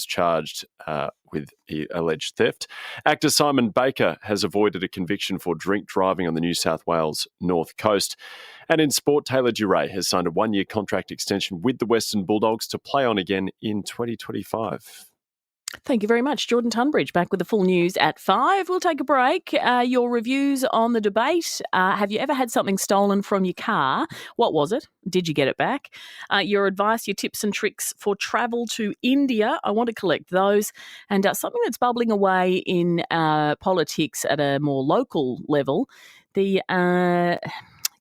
charged with the alleged theft. Actor Simon Baker has avoided a conviction for drink driving on the New South Wales North Coast. And in sport, Taylor Duray has signed a 1-year contract extension with the Western Bulldogs to play on again in 2025. Thank you very much. Jordan Tunbridge back with the full news at 5. We'll take a break. Your reviews on the debate. Have you ever had something stolen from your car? What was it? Did you get it back? Your advice, your tips and tricks for travel to India. I want to collect those. And something that's bubbling away in politics at a more local level. The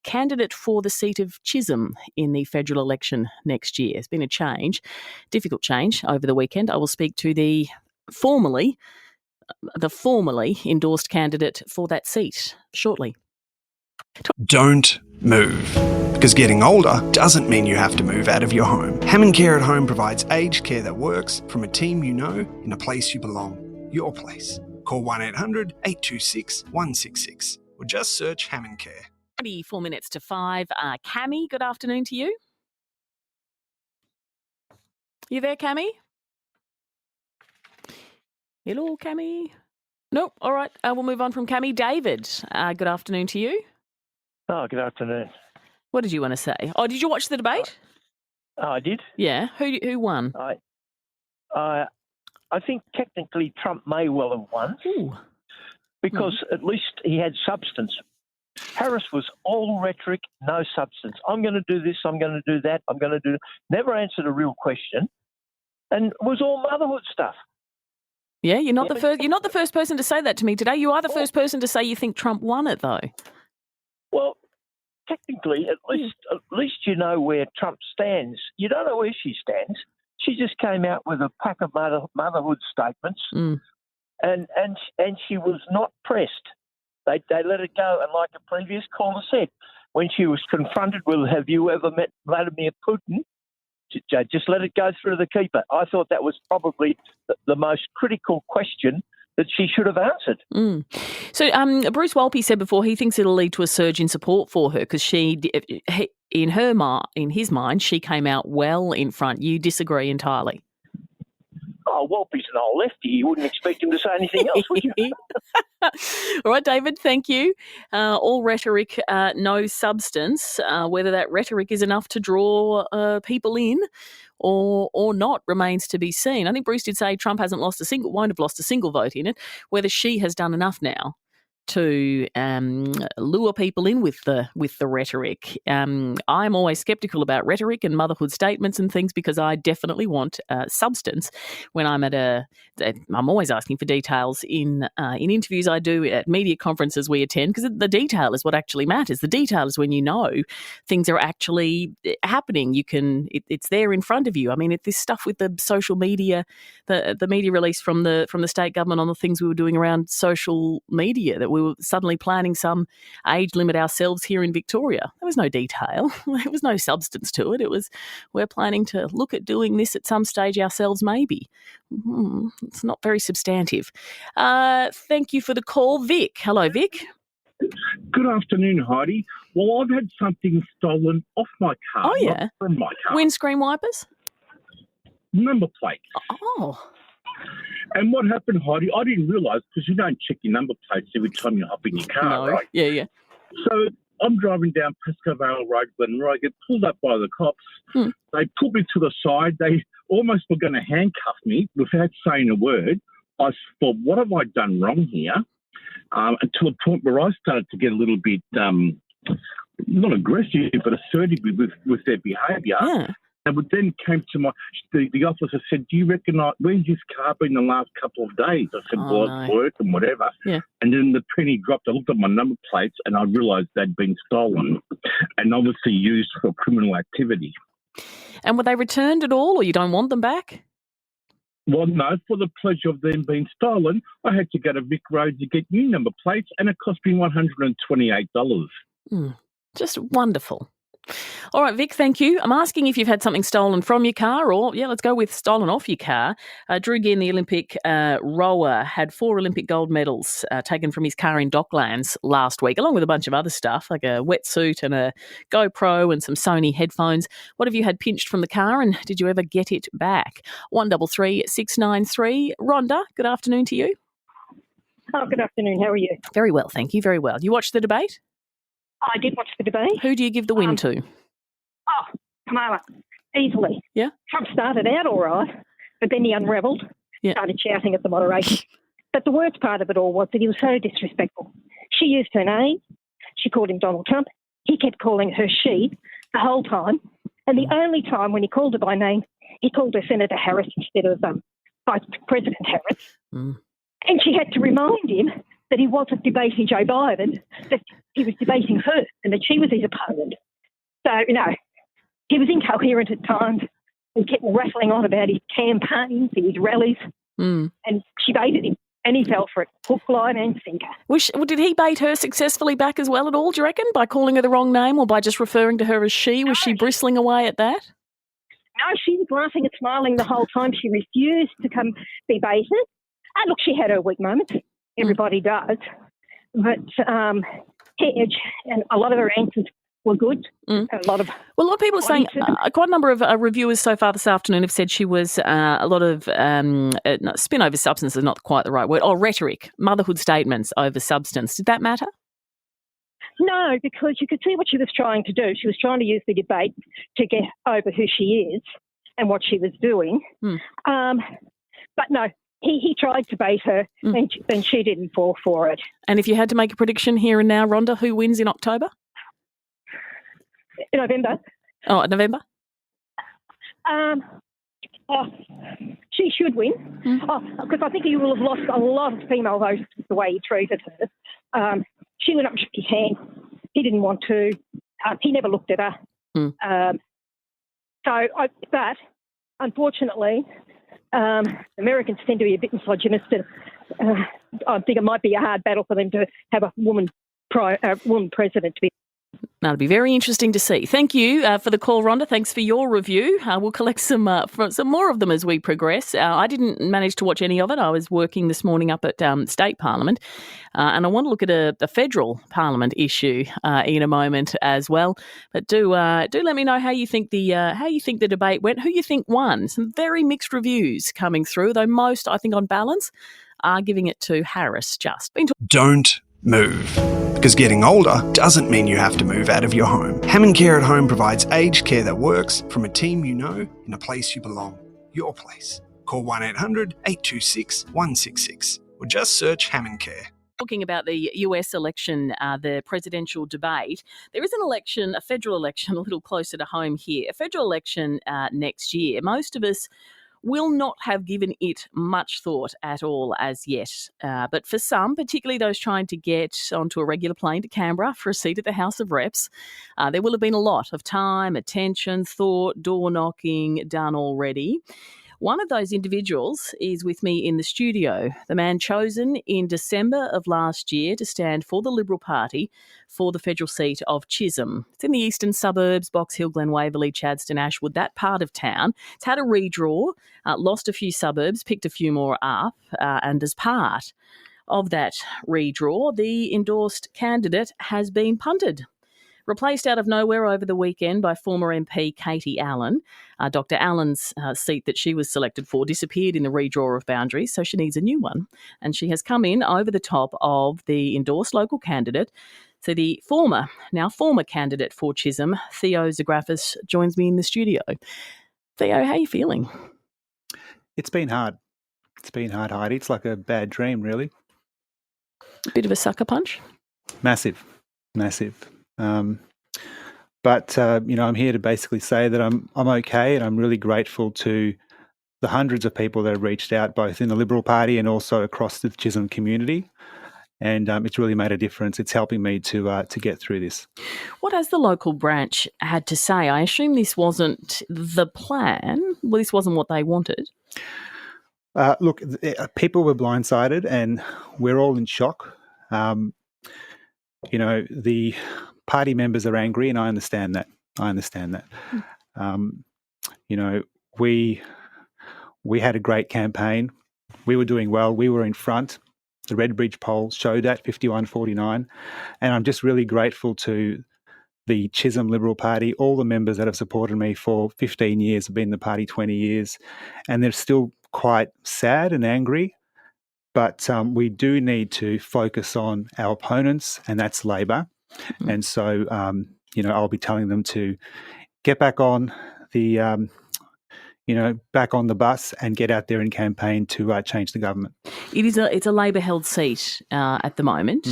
candidate for the seat of Chisholm in the federal election next year. There's been a change, difficult change over the weekend. I will speak to the formally endorsed candidate for that seat shortly. Don't move. Because getting older doesn't mean you have to move out of your home. Hammond Care at Home provides aged care that works from a team you know in a place you belong. Your place. Call 1-800-826-166 or just search Hammond Care. 24 minutes to 5. Cammy, good afternoon to you. You there, Cammy? Hello, Cammy. Nope. All right. We'll move on from Cammy. David, good afternoon to you. Oh, good afternoon. What did you want to say? Oh, did you watch the debate? I did. Yeah. Who won? I think technically Trump may well have won. Ooh. Because at least he had substance. Harris was all rhetoric, no substance. I'm going to do this, I'm going to do that, I'm going to do... Never answered a real question, and it was all motherhood stuff. Yeah, you're not the first. You're not the first person to say that to me today. You are the first person to say you think Trump won it, though. Well, technically, at least you know where Trump stands. You don't know where she stands. She just came out with a pack of motherhood statements, and she was not pressed. They let it go, and like a previous caller said, when she was confronted with, have you ever met Vladimir Putin, just let it go through the keeper. I thought that was probably the most critical question that she should have answered. So Bruce Walpy said before he thinks it'll lead to a surge in support for her because in his mind, she came out well in front. You disagree entirely? Oh, Walpy's an old lefty. You wouldn't expect him to say anything else, would you? All right, David, thank you. All rhetoric, no substance. Whether that rhetoric is enough to draw people in or not remains to be seen. I think Bruce did say Trump won't have lost a single vote in it. Whether she has done enough now to lure people in with the rhetoric. I'm always sceptical about rhetoric and motherhood statements and things because I definitely want substance when I'm I'm always asking for details in interviews I do at media conferences we attend because the detail is what actually matters. The detail is when you know things are actually happening. It's there in front of you. I mean, this stuff with the social media, the media release from the state government on the things we were doing around social media that we were suddenly planning some age limit ourselves here in Victoria. There was no detail. There was no substance to it. It was, we're planning to look at doing this at some stage ourselves maybe. It's not very substantive. Thank you for the call. Vic. Hello, Vic. Good afternoon, Heidi. Well, I've had something stolen off my car. Oh, yeah. Not from my car. Windscreen wipers? Number plates. Oh. And what happened, Heidi, I didn't realise, because you don't check your number plates every time you hop in your car, No. right? Yeah. So I'm driving down Pascoe Vale Road, Glenroy. I get pulled up by the cops. They put me to the side. They almost were going to handcuff me without saying a word. I thought, what have I done wrong here? Until a point where I started to get a little bit, not aggressive, but assertive with their behaviour. Yeah. And it then came to the officer said, do you recognise, where's this car been the last couple of days? I said, it's work and whatever. Yeah. And then the penny dropped. I looked at my number plates and I realised they'd been stolen and obviously used for criminal activity. And were they returned at all or you don't want them back? Well, no, for the pleasure of them being stolen, I had to go to Vic Road to get new number plates and it cost me $128. Just wonderful. All right, Vic, thank you. I'm asking if you've had something stolen from your car or, let's go with stolen off your car. Drew Ginn, the Olympic rower, had 4 Olympic gold medals taken from his car in Docklands last week, along with a bunch of other stuff like a wetsuit and a GoPro and some Sony headphones. What have you had pinched from the car and did you ever get it back? 133 693. Rhonda, good afternoon to you. Oh, good afternoon. How are you? Very well, thank you. Very well. You watched the debate? I did watch the debate. Who do you give the win to? Kamala, easily. Yeah? Trump started out all right, but then he unravelled, started shouting at the moderation. But the worst part of it all was that he was so disrespectful. She used her name. She called him Donald Trump. He kept calling her she the whole time. And the only time when he called her by name, he called her Senator Harris instead of Vice President Harris. Mm. And she had to remind him that he wasn't debating Joe Biden, that he was debating her and that she was his opponent. So, he was incoherent at times and kept rattling on about his campaigns and his rallies. Mm. And she baited him and he fell for it, hook, line and sinker. Did he bait her successfully back as well at all, do you reckon, by calling her the wrong name or by just referring to her as she? Was she bristling away at that? No, she was laughing and smiling the whole time. She refused to come be baited. Look, she had her weak moments. Everybody does. But and a lot of her answers were good. Mm. A lot of people are saying, quite a number of reviewers so far this afternoon have said she was a lot of spin over substance is not quite the right word, rhetoric, motherhood statements over substance. Did that matter? No, because you could see what she was trying to do. She was trying to use the debate to get over who she is and what she was doing. But no, he tried to bait her and she didn't fall for it. And if you had to make a prediction here and now, Rhonda, who wins in October? In November. Oh, November? She should win. Because I think he will have lost a lot of female votes the way he treated her. She went up and shook his hand. He didn't want to. He never looked at her. But unfortunately, Americans tend to be a bit misogynistic. I think it might be a hard battle for them to have a woman president to be. That'll be very interesting to see. Thank you for the call, Rhonda. Thanks for your review. We'll collect some more of them as we progress. I didn't manage to watch any of it. I was working this morning up at State Parliament, and I want to look at a federal Parliament issue in a moment as well. But do let me know how you think the debate went. Who you think won? Some very mixed reviews coming through, though most, I think, on balance, are giving it to Harris. Don't move. Because getting older doesn't mean you have to move out of your home. Hammond Care at Home provides aged care that works from a team you know in a place you belong. Your place. Call 1-800-826-166 or just search Hammond Care. Talking about the US election, the presidential debate, there is a federal election a little closer to home here, a federal election next year. Most of us will not have given it much thought at all as yet. But for some, particularly those trying to get onto a regular plane to Canberra for a seat at the House of Reps, there will have been a lot of time, attention, thought, door knocking done already. One of those individuals is with me in the studio, the man chosen in December of last year to stand for the Liberal Party for the federal seat of Chisholm. It's in the eastern suburbs, Box Hill, Glen Waverley, Chadstone, Ashwood, that part of town. It's had a redraw, lost a few suburbs, picked a few more up, and as part of that redraw, the endorsed candidate has been punted. Replaced out of nowhere over the weekend by former MP Katie Allen. Dr. Allen's seat that she was selected for disappeared in the redraw of boundaries, so she needs a new one. And she has come in over the top of the endorsed local candidate. So the former candidate for Chisholm, Theo Zagrafis, joins me in the studio. Theo, how are you feeling? It's been hard. It's been hard, Heidi. It's like a bad dream, really. A bit of a sucker punch? Massive. But I'm here to basically say that I'm okay, and I'm really grateful to the hundreds of people that have reached out, both in the Liberal Party and also across the Chisholm community. And it's really made a difference. It's helping me to get through this. What has the local branch had to say? I assume this wasn't the plan. Well, this wasn't what they wanted. Look, people were blindsided, and we're all in shock. The party members are angry, and I understand that. I understand that. You know, we had a great campaign. We were doing well. We were in front. The Redbridge poll showed that 51-49. And I'm just really grateful to the Chisholm Liberal Party, all the members that have supported me for 15 years, have been in the party 20 years, and they're still quite sad and angry. But we do need to focus on our opponents, and that's Labor. Mm-hmm. And so, I'll be telling them to get back on the, back on the bus and get out there and campaign to change the government. It's a Labor-held seat at the moment.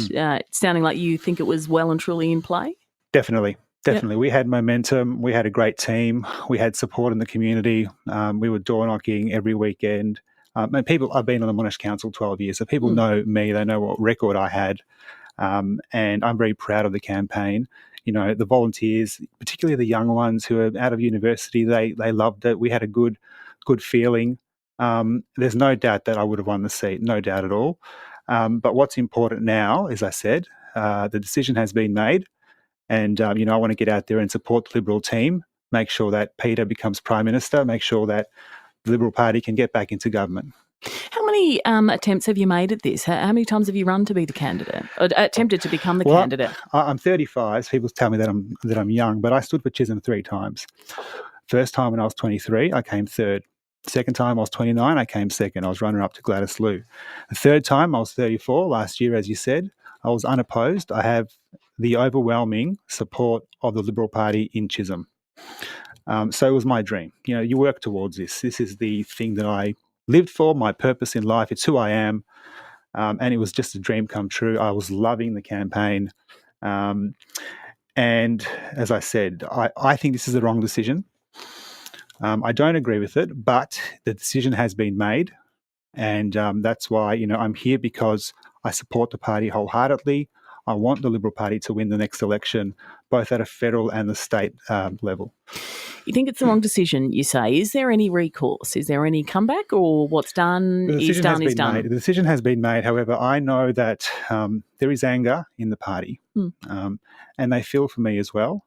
Sounding like you think it was well and truly in play? Definitely. Yep. We had momentum. We had a great team. We had support in the community. We were door knocking every weekend. And I've been on the Monash Council 12 years, so people know me. They know what record I had. And I'm very proud of the campaign. You know, the volunteers, particularly the young ones who are out of university, they loved it. We had a good feeling. There's no doubt that I would have won the seat, no doubt at all. But what's important now, as I said, the decision has been made. And, I want to get out there and support the Liberal team, make sure that Peter becomes Prime Minister, make sure that the Liberal Party can get back into government. How many attempts have you made at this? How many times have you run to be the candidate, or attempted to become the candidate? I'm 35. People tell me that I'm young, but I stood for Chisholm 3 times. First time when I was 23, I came third. Second time I was 29, I came second. I was runner-up to Gladys Liu. The third time I was 34, last year, as you said. I was unopposed. I have the overwhelming support of the Liberal Party in Chisholm. So it was my dream. You work towards this. This is the thing that I lived for, my purpose in life. It's who I am. And it was just a dream come true. I was loving the campaign. And as I said, I think this is the wrong decision. I don't agree with it, but the decision has been made. And that's why, I'm here, because I support the party wholeheartedly. I want the Liberal Party to win the next election, both at a federal and the state level. You think it's the wrong decision, you say. Is there any recourse? Is there any comeback, or what's done is done? The decision has been made. However, I know that there is anger in the party, and they feel for me as well.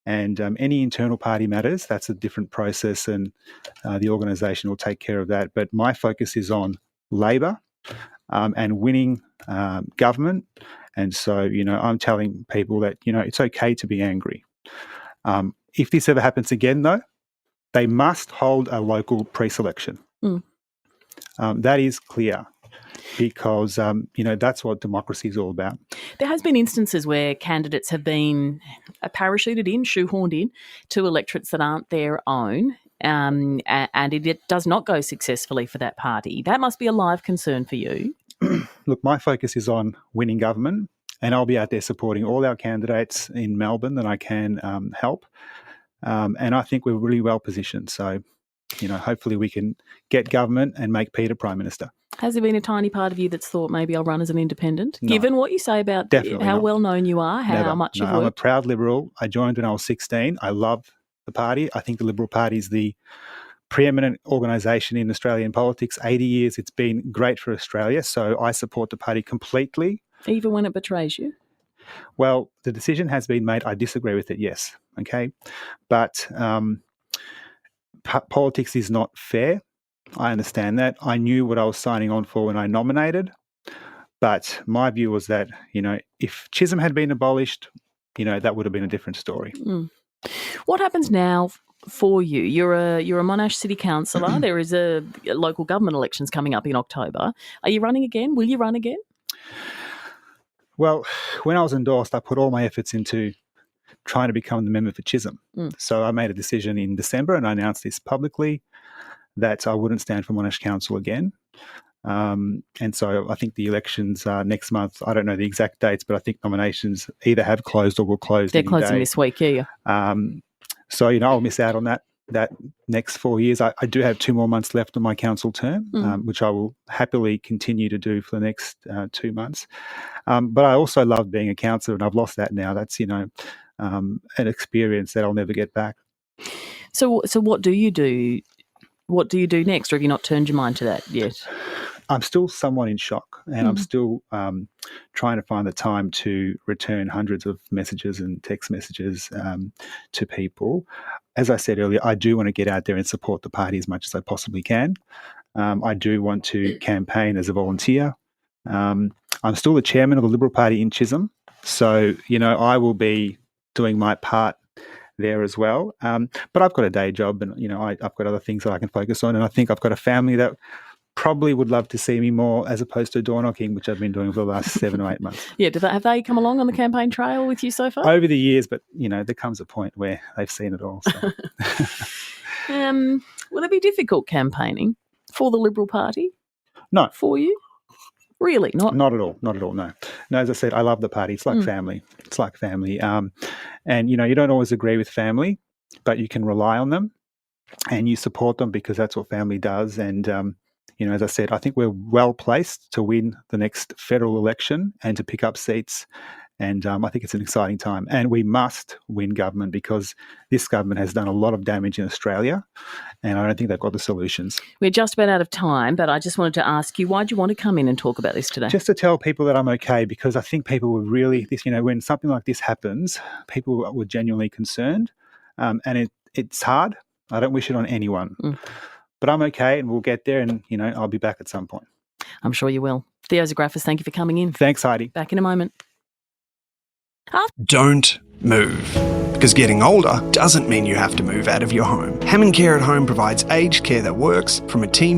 And any internal party matters, that's a different process, and the organisation will take care of that. But my focus is on Labor and winning government. And so, I'm telling people that, it's okay to be angry. If this ever happens again, though, they must hold a local pre-selection. That is clear, because, that's what democracy is all about. There has been instances where candidates have been parachuted in, shoehorned in to electorates that aren't their own, and it does not go successfully for that party. That must be a live concern for you. Look, my focus is on winning government, and I'll be out there supporting all our candidates in Melbourne that I can help. And I think we're really well positioned. So, hopefully we can get government and make Peter Prime Minister. Has there been a tiny part of you that's thought maybe I'll run as an independent? No. Given what you say about how well known you are, how much you've worked? I'm a proud Liberal. I joined when I was 16. I love the party. I think the Liberal Party is the preeminent organisation in Australian politics. 80 years, it's been great for Australia. So I support the party completely. Even when it betrays you? Well, the decision has been made. I disagree with it, yes. Okay. But politics is not fair. I understand that. I knew what I was signing on for when I nominated. But my view was that, if Chisholm had been abolished, that would have been a different story. What happens now for you? You're a Monash City Councillor. There is a local government elections coming up in October. Are you running again? Will you run again? Well, when I was endorsed, I put all my efforts into trying to become the member for Chisholm. So I made a decision in December, and I announced this publicly, that I wouldn't stand for Monash Council again. And so I think the elections are next month. I don't know the exact dates, but I think nominations either have closed or will close. They're closing this week, yeah. So, I'll miss out on that next 4 years. I do have 2 more months left on my council term, which I will happily continue to do for the next 2 months. But I also love being a councillor, and I've lost that now. That's, an experience that I'll never get back. So what do you do? What do you do next, or have you not turned your mind to that yet? I'm still somewhat in shock, and I'm still trying to find the time to return hundreds of messages and text messages to people. As I said earlier, I do want to get out there and support the party as much as I possibly can. I do want to campaign as a volunteer. I'm still the chairman of the Liberal Party in Chisholm, so, I will be doing my part there as well. But I've got a day job, and, I've got other things that I can focus on, and I think I've got a family that probably would love to see me more as opposed to door knocking, which I've been doing for the last 7 or 8 months. Yeah, have they come along on the campaign trail with you so far? Over the years, but, there comes a point where they've seen it all. So. Will it be difficult campaigning for the Liberal Party? No. For you? Really? Not at all, no. No, as I said, I love the party. It's like family. It's like family. And, you don't always agree with family, but you can rely on them and you support them because that's what family does. And, as I said, I think we're well placed to win the next federal election and to pick up seats. And I think it's an exciting time. And we must win government because this government has done a lot of damage in Australia, and I don't think they've got the solutions. We're just about out of time, but I just wanted to ask you, why do you want to come in and talk about this today? Just to tell people that I'm okay, because I think people were really, when something like this happens, people were genuinely concerned. And it's hard. I don't wish it on anyone. But I'm okay, and we'll get there, and, I'll be back at some point. I'm sure you will. Theo Zagrafis, thank you for coming in. Thanks, Heidi. Back in a moment. Don't move. Because getting older doesn't mean you have to move out of your home. Hammond Care at Home provides aged care that works from a team